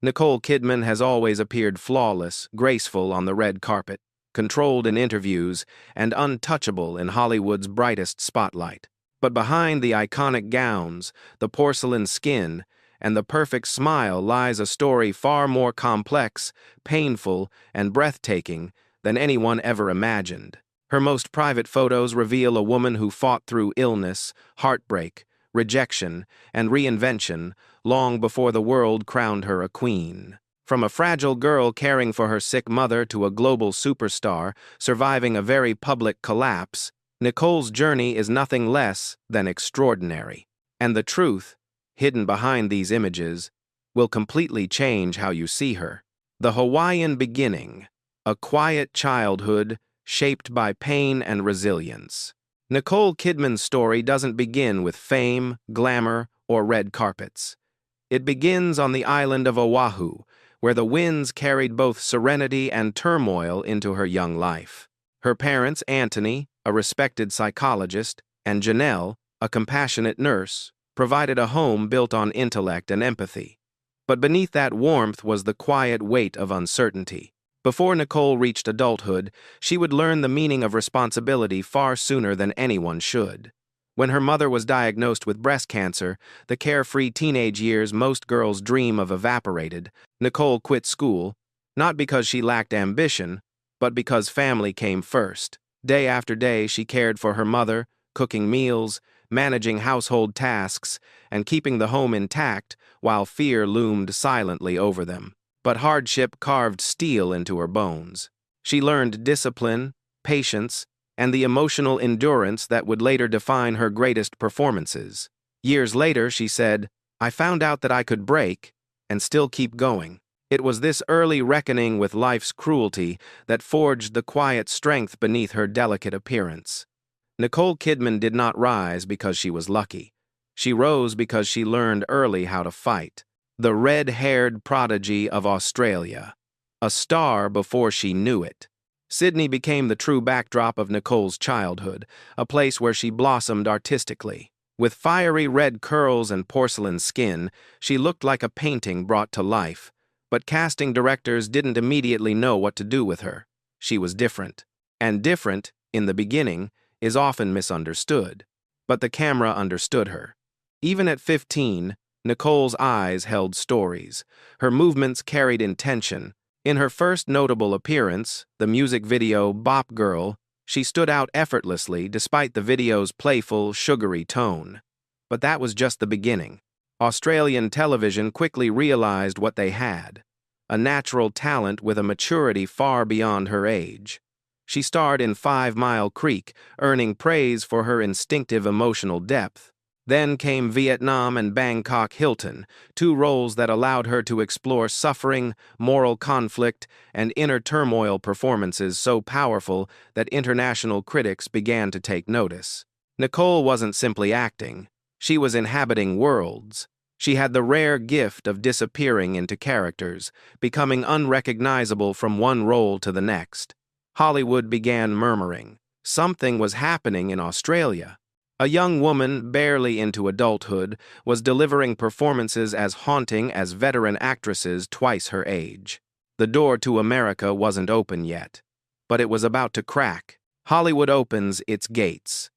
Nicole Kidman has always appeared flawless, graceful on the red carpet, controlled in interviews, and untouchable in Hollywood's brightest spotlight. But behind the iconic gowns, the porcelain skin, and the perfect smile lies a story far more complex, painful, and breathtaking than anyone ever imagined. Her most private photos reveal a woman who fought through illness, heartbreak, rejection, and reinvention long before the world crowned her a queen. From a fragile girl caring for her sick mother to a global superstar surviving a very public collapse, Nicole's journey is nothing less than extraordinary. And the truth, hidden behind these images, will completely change how you see her. The Hawaiian beginning, a quiet childhood shaped by pain and resilience. Nicole Kidman's story doesn't begin with fame, glamour, or red carpets. It begins on the island of Oahu, where the winds carried both serenity and turmoil into her young life. Her parents, Anthony, a respected psychologist, and Janelle, a compassionate nurse, provided a home built on intellect and empathy. But beneath that warmth was the quiet weight of uncertainty. Before Nicole reached adulthood, she would learn the meaning of responsibility far sooner than anyone should. When her mother was diagnosed with breast cancer, the carefree teenage years most girls dream of evaporated. Nicole quit school, not because she lacked ambition, but because family came first. Day after day, she cared for her mother, cooking meals, managing household tasks, and keeping the home intact while fear loomed silently over them. But hardship carved steel into her bones. She learned discipline, patience, and the emotional endurance that would later define her greatest performances. Years later, she said, "I found out that I could break and still keep going." It was this early reckoning with life's cruelty that forged the quiet strength beneath her delicate appearance. Nicole Kidman did not rise because she was lucky. She rose because she learned early how to fight. The red-haired prodigy of Australia, a star before she knew it. Sydney became the true backdrop of Nicole's childhood, a place where she blossomed artistically. With fiery red curls and porcelain skin, she looked like a painting brought to life, but casting directors didn't immediately know what to do with her. She was different. And different, in the beginning, is often misunderstood. But the camera understood her. Even at 15, Nicole's eyes held stories. Her movements carried intention. In her first notable appearance, the music video Bop Girl, she stood out effortlessly despite the video's playful, sugary tone. But that was just the beginning. Australian television quickly realized what they had: a natural talent with a maturity far beyond her age. She starred in 5 Mile Creek, earning praise for her instinctive emotional depth. Then came Vietnam and Bangkok Hilton, 2 roles that allowed her to explore suffering, moral conflict, and inner turmoil, performances so powerful that international critics began to take notice. Nicole wasn't simply acting. She was inhabiting worlds. She had the rare gift of disappearing into characters, becoming unrecognizable from one role to the next. Hollywood began murmuring. Something was happening in Australia. A young woman, barely into adulthood, was delivering performances as haunting as veteran actresses twice her age. The door to America wasn't open yet, but it was about to crack. Hollywood opens its gates.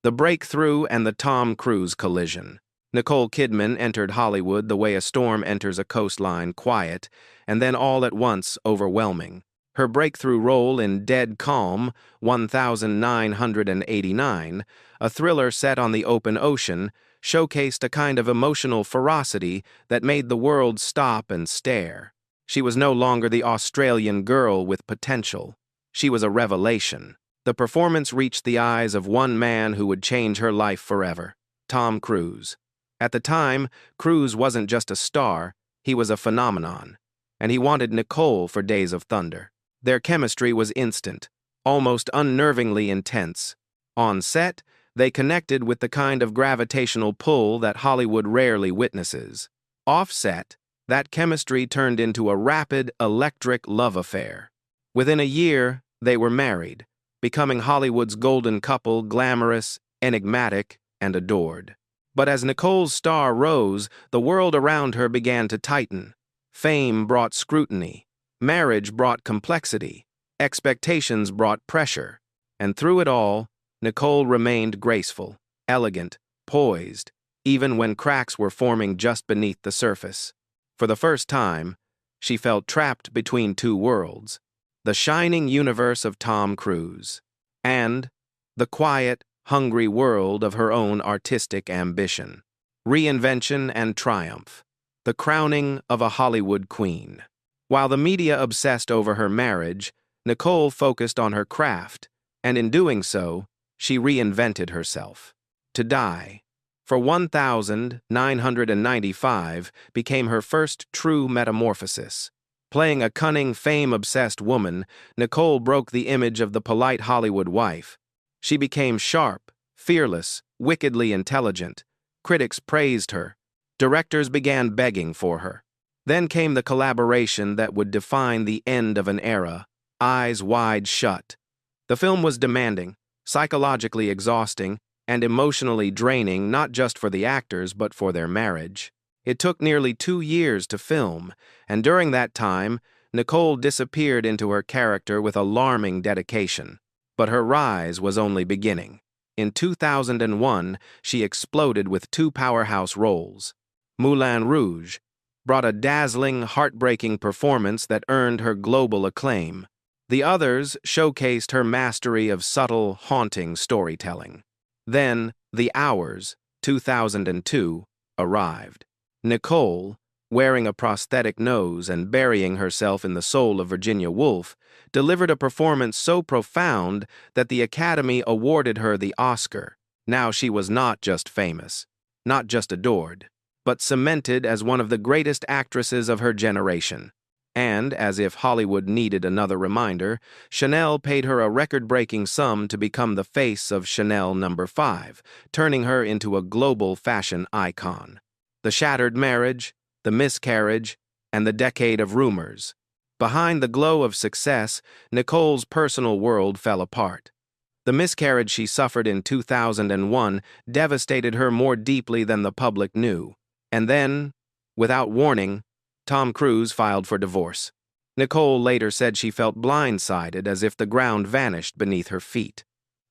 The breakthrough and the Tom Cruise collision. Nicole Kidman entered Hollywood the way a storm enters a coastline, quiet, and then all at once overwhelming. Her breakthrough role in Dead Calm, 1989, a thriller set on the open ocean, showcased a kind of emotional ferocity that made the world stop and stare. She was no longer the Australian girl with potential. She was a revelation. The performance reached the eyes of one man who would change her life forever: Tom Cruise. At the time, Cruise wasn't just a star, he was a phenomenon, and he wanted Nicole for Days of Thunder. Their chemistry was instant, almost unnervingly intense. On set, they connected with the kind of gravitational pull that Hollywood rarely witnesses. Off set, that chemistry turned into a rapid, electric love affair. Within a year, they were married, becoming Hollywood's golden couple, glamorous, enigmatic, and adored. But as Nicole's star rose, the world around her began to tighten. Fame brought scrutiny. Marriage brought complexity. Expectations brought pressure. And through it all, Nicole remained graceful, elegant, poised, even when cracks were forming just beneath the surface. For the first time, she felt trapped between two worlds: the shining universe of Tom Cruise and the quiet, hungry world of her own artistic ambition. Reinvention and triumph, the crowning of a Hollywood queen. While the media obsessed over her marriage, Nicole focused on her craft, and in doing so, she reinvented herself. To Die for 1995 became her first true metamorphosis. Playing a cunning, fame-obsessed woman, Nicole broke the image of the polite Hollywood wife. She became sharp, fearless, wickedly intelligent. Critics praised her. Directors began begging for her. Then came the collaboration that would define the end of an era, Eyes Wide Shut. The film was demanding, psychologically exhausting, and emotionally draining, not just for the actors but for their marriage. It took nearly 2 years to film, and during that time, Nicole disappeared into her character with alarming dedication. But her rise was only beginning. In 2001, she exploded with 2 powerhouse roles. Moulin Rouge brought a dazzling, heartbreaking performance that earned her global acclaim. The others showcased her mastery of subtle, haunting storytelling. Then, The Hours, 2002, arrived. Nicole, wearing a prosthetic nose and burying herself in the soul of Virginia Woolf, delivered a performance so profound that the Academy awarded her the Oscar. Now she was not just famous, not just adored, but cemented as one of the greatest actresses of her generation. And, as if Hollywood needed another reminder, Chanel paid her a record-breaking sum to become the face of Chanel No. 5, turning her into a global fashion icon. The shattered marriage, the miscarriage, and the decade of rumors. Behind the glow of success, Nicole's personal world fell apart. The miscarriage she suffered in 2001 devastated her more deeply than the public knew. And then, without warning, Tom Cruise filed for divorce. Nicole later said she felt blindsided, as if the ground vanished beneath her feet.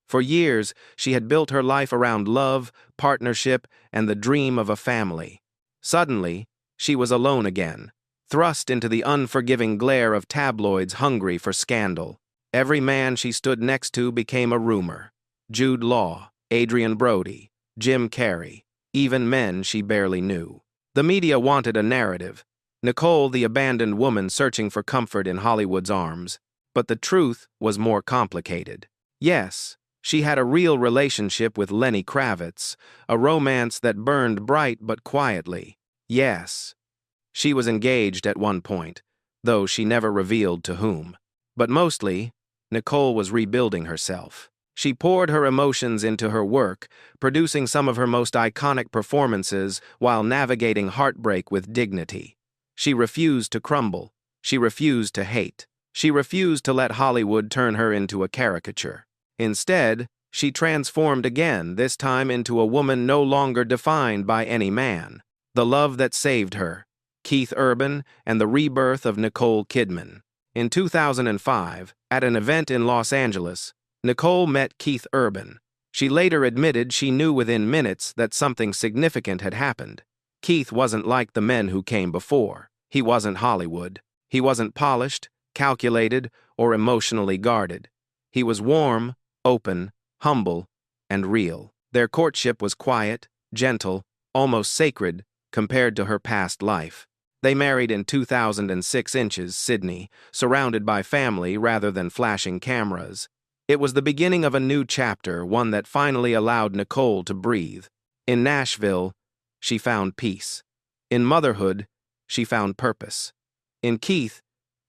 For years, she had built her life around love, partnership, and the dream of a family. Suddenly, she was alone again, thrust into the unforgiving glare of tabloids hungry for scandal. Every man she stood next to became a rumor. Jude Law, Adrian Brody, Jim Carrey, even men she barely knew. The media wanted a narrative. Nicole, the abandoned woman searching for comfort in Hollywood's arms. But the truth was more complicated. Yes, she had a real relationship with Lenny Kravitz, a romance that burned bright but quietly. Yes, she was engaged at one point, though she never revealed to whom. But mostly, Nicole was rebuilding herself. She poured her emotions into her work, producing some of her most iconic performances while navigating heartbreak with dignity. She refused to crumble. She refused to hate. She refused to let Hollywood turn her into a caricature. Instead, she transformed again, this time into a woman no longer defined by any man. The love that saved her, Keith Urban, and the rebirth of Nicole Kidman. In 2005, at an event in Los Angeles, Nicole met Keith Urban. She later admitted she knew within minutes that something significant had happened. Keith wasn't like the men who came before. He wasn't Hollywood. He wasn't polished, calculated, or emotionally guarded. He was warm, open, humble, and real. Their courtship was quiet, gentle, almost sacred compared to her past life. They married in 2006 Sydney, surrounded by family rather than flashing cameras. It was the beginning of a new chapter, one that finally allowed Nicole to breathe. In Nashville, she found peace. In motherhood, she found purpose. In Keith,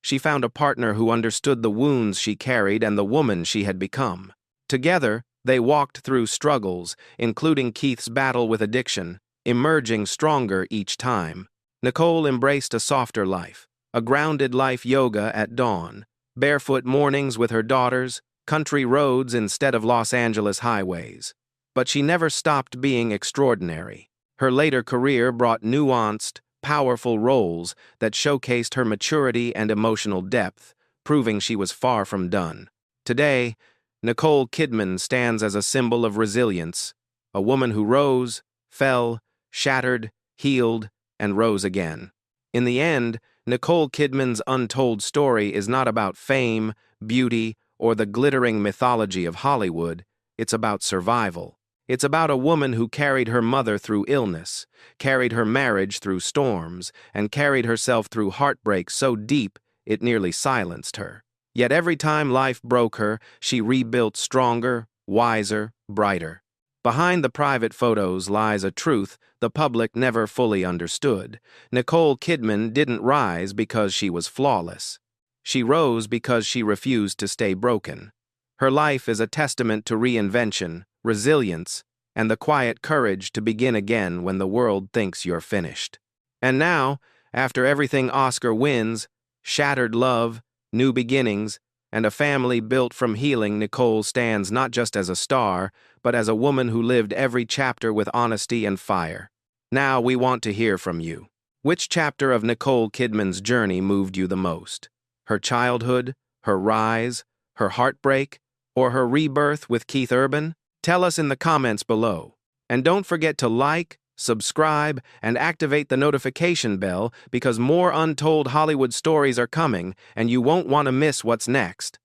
she found a partner who understood the wounds she carried and the woman she had become. Together, they walked through struggles, including Keith's battle with addiction, emerging stronger each time. Nicole embraced a softer life, a grounded life: yoga at dawn, barefoot mornings with her daughters, country roads instead of Los Angeles highways. But she never stopped being extraordinary. Her later career brought nuanced, powerful roles that showcased her maturity and emotional depth, proving she was far from done. Today, Nicole Kidman stands as a symbol of resilience, a woman who rose, fell, shattered, healed, and rose again. In the end, Nicole Kidman's untold story is not about fame, beauty, or the glittering mythology of Hollywood. It's about survival. It's about a woman who carried her mother through illness, carried her marriage through storms, and carried herself through heartbreak so deep it nearly silenced her. Yet every time life broke her, she rebuilt stronger, wiser, brighter. Behind the private photos lies a truth the public never fully understood. Nicole Kidman didn't rise because she was flawless. She rose because she refused to stay broken. Her life is a testament to reinvention, resilience, and the quiet courage to begin again when the world thinks you're finished. And now, after everything Oscar wins, shattered love, new beginnings, and a family built from healing, Nicole stands not just as a star, but as a woman who lived every chapter with honesty and fire. Now we want to hear from you. Which chapter of Nicole Kidman's journey moved you the most? Her childhood, her rise, her heartbreak, or her rebirth with Keith Urban? Tell us in the comments below. And don't forget to like, subscribe, and activate the notification bell because more untold Hollywood stories are coming and you won't want to miss what's next.